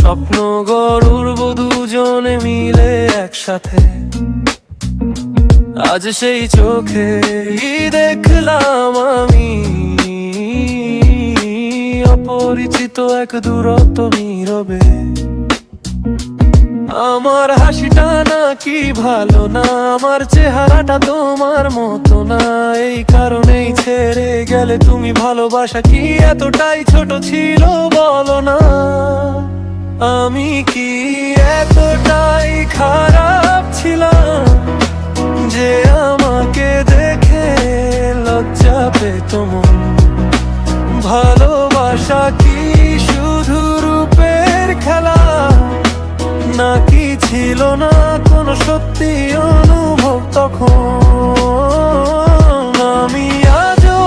স্বপ্ন গড়ব দুজনে মিলে একসাথে। আজ সেই চোখে দেখলাম আমি অপরিচিত এক দূরত্ব নীরবে। আমার হাসিটা নাকি ভালো না, আমার চেহারাটা তোমার মতো না, এই কারণেই ছেড়ে গেলে তুমি। ভালোবাসা কি এতটাই ছোট ছিল বলো না? আমি কি এতটাই খারাপ ছিলাম যে আমাকে দেখে লজ্জা পেত মন? ভালোবাসা কি শুধু রূপের খেলা, নাকি ছিল না কোনো সত্যি অনুভব তখন? আমি আজও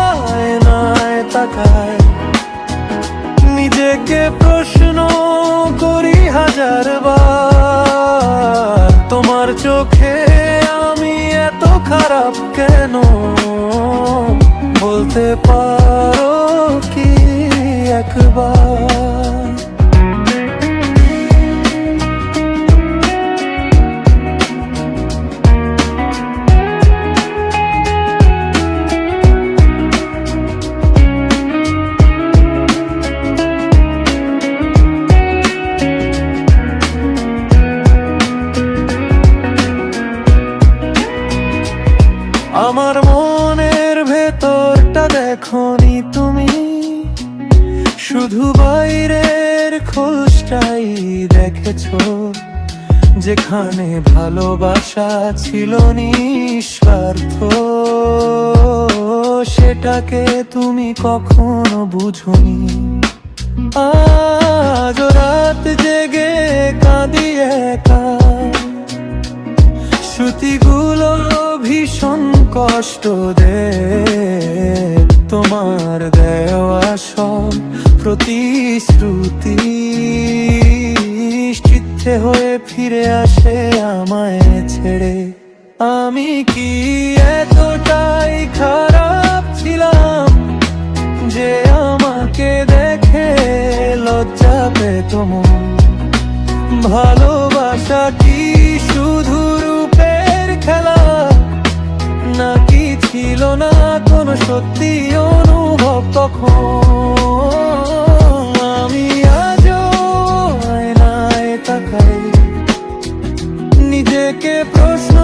আয়নায় তাকাই, নিজেকে প্রশ্ন করি হাজার বার, তোমার চোখে আমি এত খারাপ কেন? বলতে পারো কি একবার? আমার মনের ভেতরটা দেখোনি তুমি, শুধু বাইরের খোঁজটাই দেখেছো। যেখানে ভালোবাসা ছিল নিঃস্বার্থ, সেটাকে তুমি কখনো বুঝোনি। আজ রাত জেগে কাঁদি একা, স্মৃতিগুলো ভীষণ কষ্ট দে। তোমার দেওয়া সব প্রতিশ্রুতি চিত্তে হয়ে ফিরে আসে আমায় ছেড়ে। আমি কি এতটাই খারাপ ছিলাম যে আমাকে দেখে লজ্জা পেত মন? ভালোবাসা কি শুধু রূপের খেলা, নাকি ছিল না কোনো সত্যি অনুভব তখন? আমি আজও আয়নায় তাকাই, নিজেকে প্রশ্ন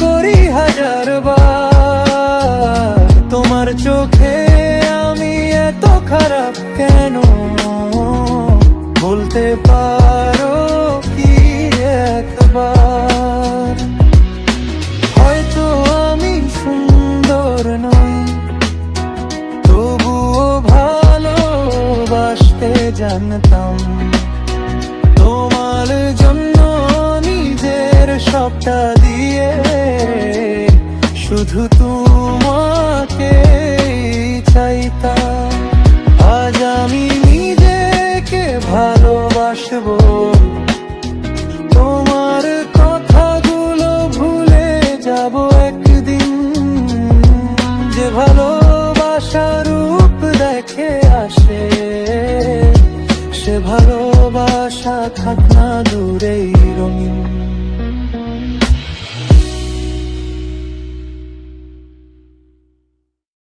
করি হাজার বার, তোমার চোখে আমি এত খারাপ কেন? বলতে পারো কি একবার? হয়তো আমি সুন্দর নই, তবুও ভালোবাসতে জানতাম। তোমার জন্য নিজের সবটা দিয়ে শুধু তোমাকে চাইতাম। আজ আমি নিজেকে ভালোবাসবো, তোমার কথাগুলো ভুলে যাব একদিন। যে ভালোবাসা রূপ দেখে আসে, সে ভালোবাসা থাক না দূরে